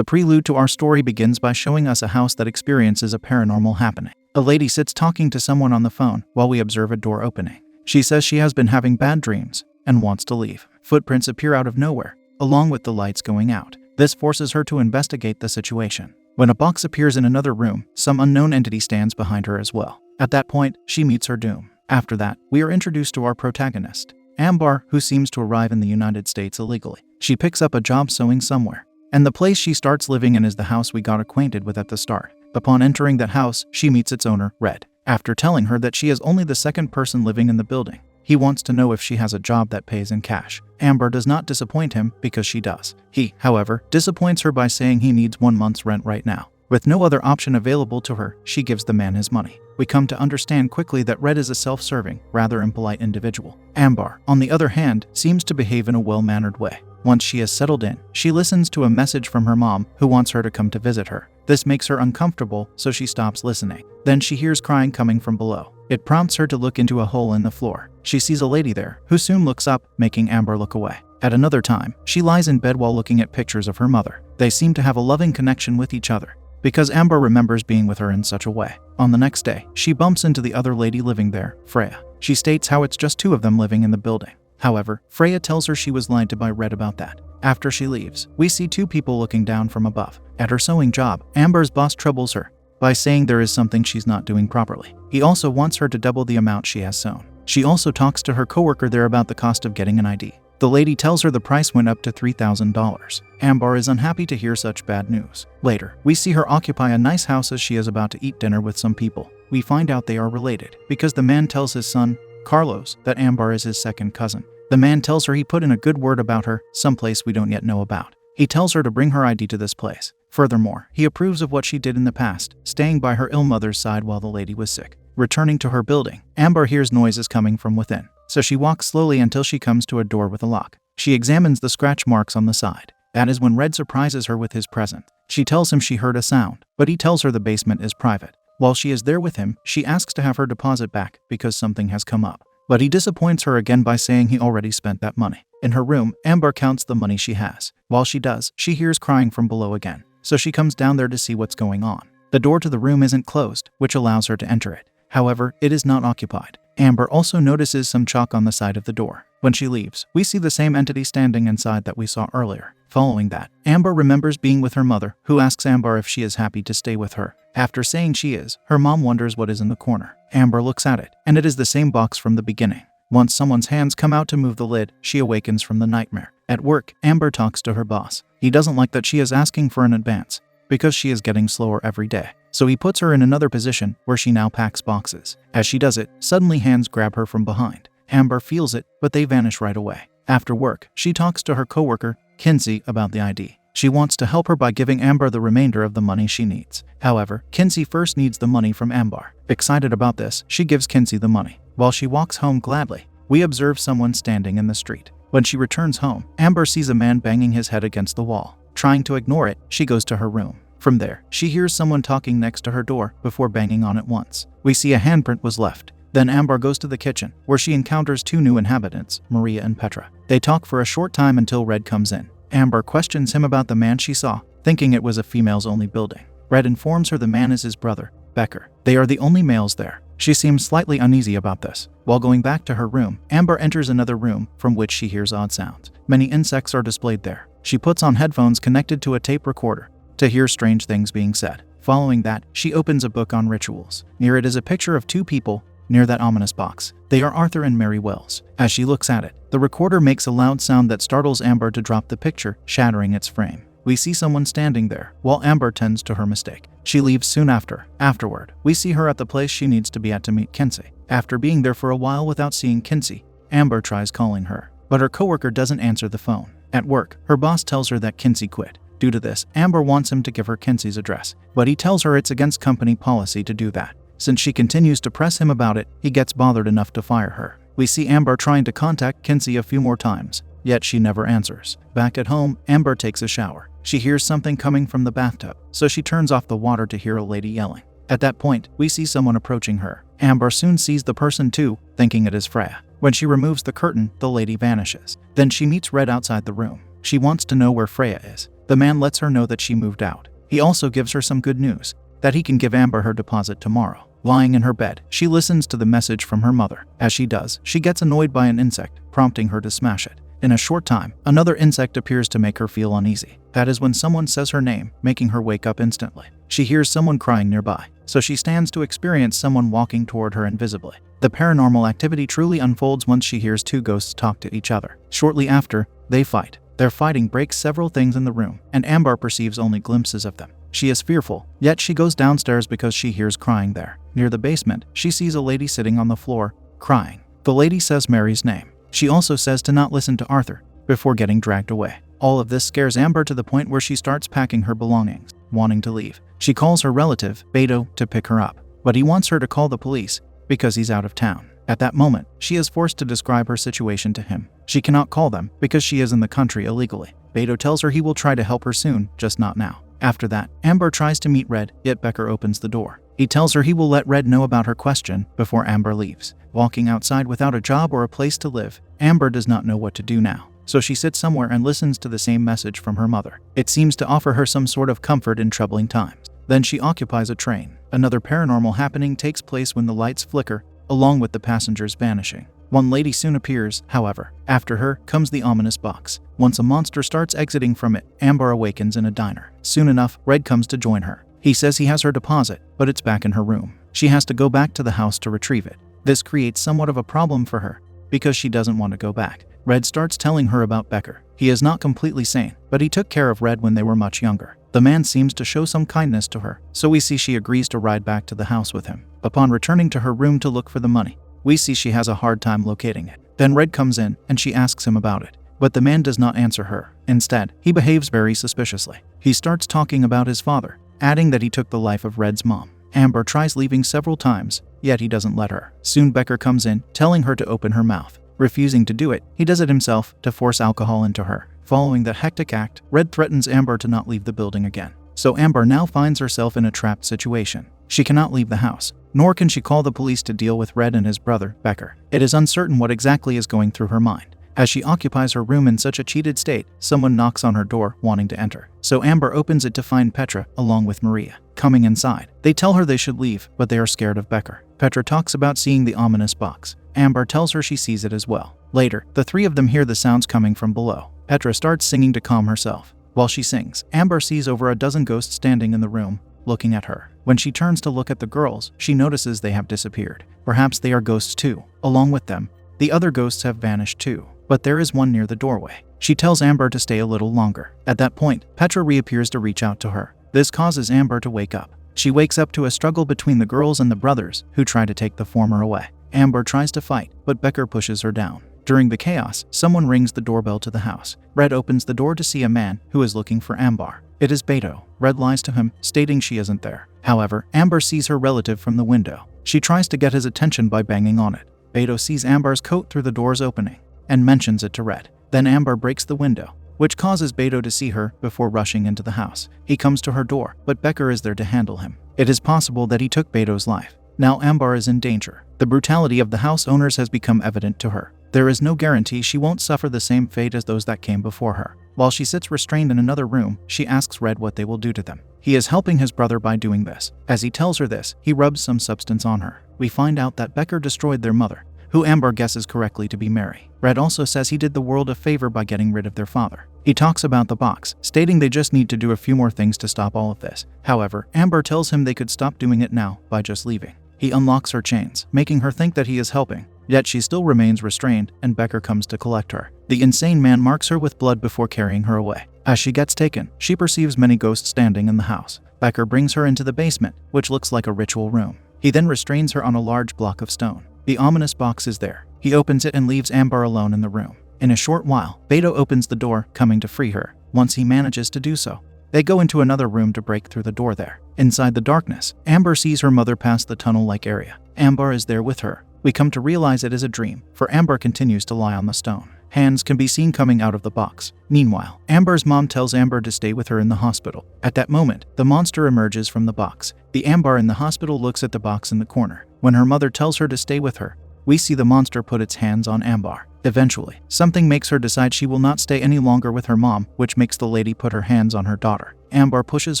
The prelude to our story begins by showing us a house that experiences a paranormal happening. A lady sits talking to someone on the phone while we observe a door opening. She says she has been having bad dreams and wants to leave. Footprints appear out of nowhere, along with the lights going out. This forces her to investigate the situation. When a box appears in another room, some unknown entity stands behind her as well. At that point, she meets her doom. After that, we are introduced to our protagonist, Ambar, who seems to arrive in the United States illegally. She picks up a job sewing somewhere, and the place she starts living in is the house we got acquainted with at the start. Upon entering that house, she meets its owner, Red. After telling her that she is only the second person living in the building, he wants to know if she has a job that pays in cash. Amber does not disappoint him because she does. He, however, disappoints her by saying he needs 1 month's rent right now. With no other option available to her, she gives the man his money. We come to understand quickly that Red is a self-serving, rather impolite individual. Amber, on the other hand, seems to behave in a well-mannered way. Once she is settled in, she listens to a message from her mom who wants her to come to visit her. This makes her uncomfortable, so she stops listening. Then she hears crying coming from below. It prompts her to look into a hole in the floor. She sees a lady there, who soon looks up, making Amber look away. At another time, she lies in bed while looking at pictures of her mother. They seem to have a loving connection with each other, because Amber remembers being with her in such a way. On the next day, she bumps into the other lady living there, Freya. She states how it's just 2 of them living in the building. However, Freya tells her she was lied to by Red about that. After she leaves, we see 2 people looking down from above. At her sewing job, Amber's boss troubles her by saying there is something she's not doing properly. He also wants her to double the amount she has sewn. She also talks to her coworker there about the cost of getting an ID. The lady tells her the price went up to $3,000. Amber is unhappy to hear such bad news. Later, we see her occupy a nice house as she is about to eat dinner with some people. We find out they are related because the man tells his son, Carlos, that Amber is his second cousin. The man tells her he put in a good word about her, someplace we don't yet know about. He tells her to bring her ID to this place. Furthermore, he approves of what she did in the past, staying by her ill mother's side while the lady was sick. Returning to her building, Amber hears noises coming from within, so she walks slowly until she comes to a door with a lock. She examines the scratch marks on the side. That is when Red surprises her with his present. She tells him she heard a sound, but he tells her the basement is private. While she is there with him, she asks to have her deposit back because something has come up. But he disappoints her again by saying he already spent that money. In her room, Amber counts the money she has. While she does, she hears crying from below again, so she comes down there to see what's going on. The door to the room isn't closed, which allows her to enter it. However, it is not occupied. Amber also notices some chalk on the side of the door. When she leaves, we see the same entity standing inside that we saw earlier. Following that, Amber remembers being with her mother, who asks Amber if she is happy to stay with her. After saying she is, her mom wonders what is in the corner. Amber looks at it, and it is the same box from the beginning. Once someone's hands come out to move the lid, she awakens from the nightmare. At work, Amber talks to her boss. He doesn't like that she is asking for an advance, because she is getting slower every day. So he puts her in another position where she now packs boxes. As she does it, suddenly hands grab her from behind. Amber feels it, but they vanish right away. After work, she talks to her coworker, Kinsey, about the ID. She wants to help her by giving Amber the remainder of the money she needs. However, Kinsey first needs the money from Amber. Excited about this, she gives Kinsey the money. While she walks home gladly, we observe someone standing in the street. When she returns home, Amber sees a man banging his head against the wall. Trying to ignore it, she goes to her room. From there, she hears someone talking next to her door before banging on it once. We see a handprint was left. Then Amber goes to the kitchen, where she encounters 2 new inhabitants, Maria and Petra. They talk for a short time until Red comes in. Amber questions him about the man she saw, thinking it was a females-only building. Red informs her the man is his brother, Becker. They are the only males there. She seems slightly uneasy about this. While going back to her room, Amber enters another room from which she hears odd sounds. Many insects are displayed there. She puts on headphones connected to a tape recorder to hear strange things being said. Following that, she opens a book on rituals. Near it is a picture of 2 people near that ominous box. They are Arthur and Mary Wells. As she looks at it, the recorder makes a loud sound that startles Amber to drop the picture, shattering its frame. We see someone standing there, while Amber tends to her mistake. She leaves soon after. Afterward, we see her at the place she needs to be at to meet Kinsey. After being there for a while without seeing Kinsey, Amber tries calling her, but her coworker doesn't answer the phone. At work, her boss tells her that Kinsey quit. Due to this, Amber wants him to give her Kinsey's address, but he tells her it's against company policy to do that. Since she continues to press him about it, he gets bothered enough to fire her. We see Amber trying to contact Kinsey a few more times, yet she never answers. Back at home, Amber takes a shower. She hears something coming from the bathtub, so she turns off the water to hear a lady yelling. At that point, we see someone approaching her. Amber soon sees the person too, thinking it is Freya. When she removes the curtain, the lady vanishes. Then she meets Red outside the room. She wants to know where Freya is. The man lets her know that she moved out. He also gives her some good news, that he can give Amber her deposit tomorrow. Lying in her bed, she listens to the message from her mother. As she does, she gets annoyed by an insect, prompting her to smash it. In a short time, another insect appears to make her feel uneasy. That is when someone says her name, making her wake up instantly. She hears someone crying nearby, so she stands to experience someone walking toward her invisibly. The paranormal activity truly unfolds once she hears two ghosts talk to each other. Shortly after, they fight. Their fighting breaks several things in the room, and Amber perceives only glimpses of them. She is fearful, yet she goes downstairs because she hears crying there. Near the basement, she sees a lady sitting on the floor, crying. The lady says Mary's name. She also says to not listen to Arthur, before getting dragged away. All of this scares Amber to the point where she starts packing her belongings, wanting to leave. She calls her relative, Beto, to pick her up, but he wants her to call the police, because he's out of town. At that moment, she is forced to describe her situation to him. She cannot call them, because she is in the country illegally. Beto tells her he will try to help her soon, just not now. After that, Amber tries to meet Red, yet Becker opens the door. He tells her he will let Red know about her question before Amber leaves. Walking outside without a job or a place to live, Amber does not know what to do now. So she sits somewhere and listens to the same message from her mother. It seems to offer her some sort of comfort in troubling times. Then she occupies a train. Another paranormal happening takes place when the lights flicker, along with the passengers vanishing. One lady soon appears, however. After her comes the ominous box. Once a monster starts exiting from it, Amber awakens in a diner. Soon enough, Red comes to join her. He says he has her deposit, but it's back in her room. She has to go back to the house to retrieve it. This creates somewhat of a problem for her, because she doesn't want to go back. Red starts telling her about Becker. He is not completely sane, but he took care of Red when they were much younger. The man seems to show some kindness to her, so we see she agrees to ride back to the house with him. Upon returning to her room to look for the money, we see she has a hard time locating it. Then Red comes in, and she asks him about it. But the man does not answer her. Instead, he behaves very suspiciously. He starts talking about his father, adding that he took the life of Red's mom. Amber tries leaving several times, yet he doesn't let her. Soon Becker comes in, telling her to open her mouth. Refusing to do it, he does it himself to force alcohol into her. Following that hectic act, Red threatens Amber to not leave the building again. So Amber now finds herself in a trapped situation. She cannot leave the house, nor can she call the police to deal with Red and his brother, Becker. It is uncertain what exactly is going through her mind. As she occupies her room in such a cheated state, someone knocks on her door, wanting to enter. So Amber opens it to find Petra, along with Maria. Coming inside, they tell her they should leave, but they are scared of Becker. Petra talks about seeing the ominous box. Amber tells her she sees it as well. Later, the three of them hear the sounds coming from below. Petra starts singing to calm herself. While she sings, Amber sees over a dozen ghosts standing in the room, looking at her. When she turns to look at the girls, she notices they have disappeared. Perhaps they are ghosts too. Along with them, the other ghosts have vanished too. But there is one near the doorway. She tells Amber to stay a little longer. At that point, Petra reappears to reach out to her. This causes Amber to wake up. She wakes up to a struggle between the girls and the brothers, who try to take the former away. Amber tries to fight, but Becker pushes her down. During the chaos, someone rings the doorbell to the house. Red opens the door to see a man who is looking for Amber. It is Beto. Red lies to him, stating she isn't there. However, Amber sees her relative from the window. She tries to get his attention by banging on it. Beto sees Amber's coat through the door's opening and mentions it to Red. Then Amber breaks the window, which causes Beto to see her before rushing into the house. He comes to her door, but Becker is there to handle him. It is possible that he took Beto's life. Now Amber is in danger. The brutality of the house owners has become evident to her. There is no guarantee she won't suffer the same fate as those that came before her. While she sits restrained in another room, she asks Red what they will do to them. He is helping his brother by doing this. As he tells her this, he rubs some substance on her. We find out that Becker destroyed their mother, who Amber guesses correctly to be Mary. Red also says he did the world a favor by getting rid of their father. He talks about the box, stating they just need to do a few more things to stop all of this. However, Amber tells him they could stop doing it now by just leaving. He unlocks her chains, making her think that he is helping, yet she still remains restrained, and Becker comes to collect her. The insane man marks her with blood before carrying her away. As she gets taken, she perceives many ghosts standing in the house. Becker brings her into the basement, which looks like a ritual room. He then restrains her on a large block of stone. The ominous box is there. He opens it and leaves Amber alone in the room. In a short while, Beto opens the door, coming to free her. Once he manages to do so, they go into another room to break through the door there. Inside the darkness, Amber sees her mother pass the tunnel-like area. Amber is there with her. We come to realize it is a dream, for Amber continues to lie on the stone. Hands can be seen coming out of the box. Meanwhile, Amber's mom tells Amber to stay with her in the hospital. At that moment, the monster emerges from the box. The Amber in the hospital looks at the box in the corner. When her mother tells her to stay with her, we see the monster put its hands on Amber. Eventually, something makes her decide she will not stay any longer with her mom, which makes the lady put her hands on her daughter. Amber pushes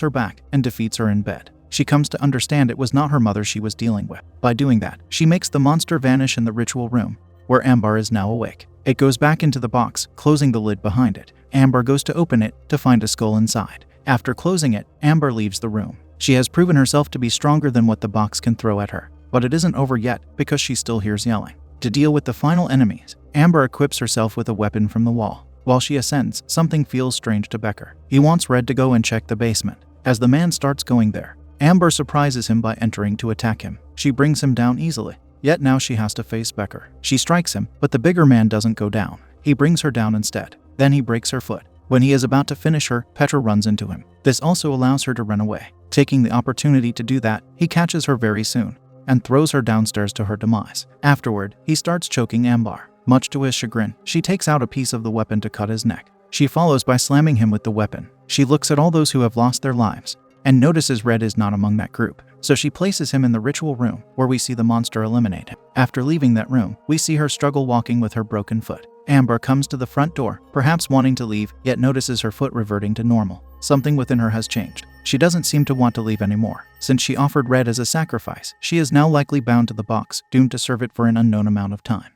her back and defeats her in bed. She comes to understand it was not her mother she was dealing with. By doing that, she makes the monster vanish in the ritual room, where Amber is now awake. It goes back into the box, closing the lid behind it. Amber goes to open it to find a skull inside. After closing it, Amber leaves the room. She has proven herself to be stronger than what the box can throw at her. But it isn't over yet because she still hears yelling. To deal with the final enemies, Amber equips herself with a weapon from the wall. While she ascends, something feels strange to Becker. He wants Red to go and check the basement. As the man starts going there, Amber surprises him by entering to attack him. She brings him down easily. Yet now she has to face Becker. She strikes him, but the bigger man doesn't go down. He brings her down instead. Then he breaks her foot. When he is about to finish her, Petra runs into him. This also allows her to run away. Taking the opportunity to do that, he catches her very soon and throws her downstairs to her demise. Afterward, he starts choking Amber. Much to his chagrin, she takes out a piece of the weapon to cut his neck. She follows by slamming him with the weapon. She looks at all those who have lost their lives and notices Red is not among that group. So she places him in the ritual room, where we see the monster eliminate him. After leaving that room, we see her struggle walking with her broken foot. Amber comes to the front door, perhaps wanting to leave, yet notices her foot reverting to normal. Something within her has changed. She doesn't seem to want to leave anymore. Since she offered Red as a sacrifice, she is now likely bound to the box, doomed to serve it for an unknown amount of time.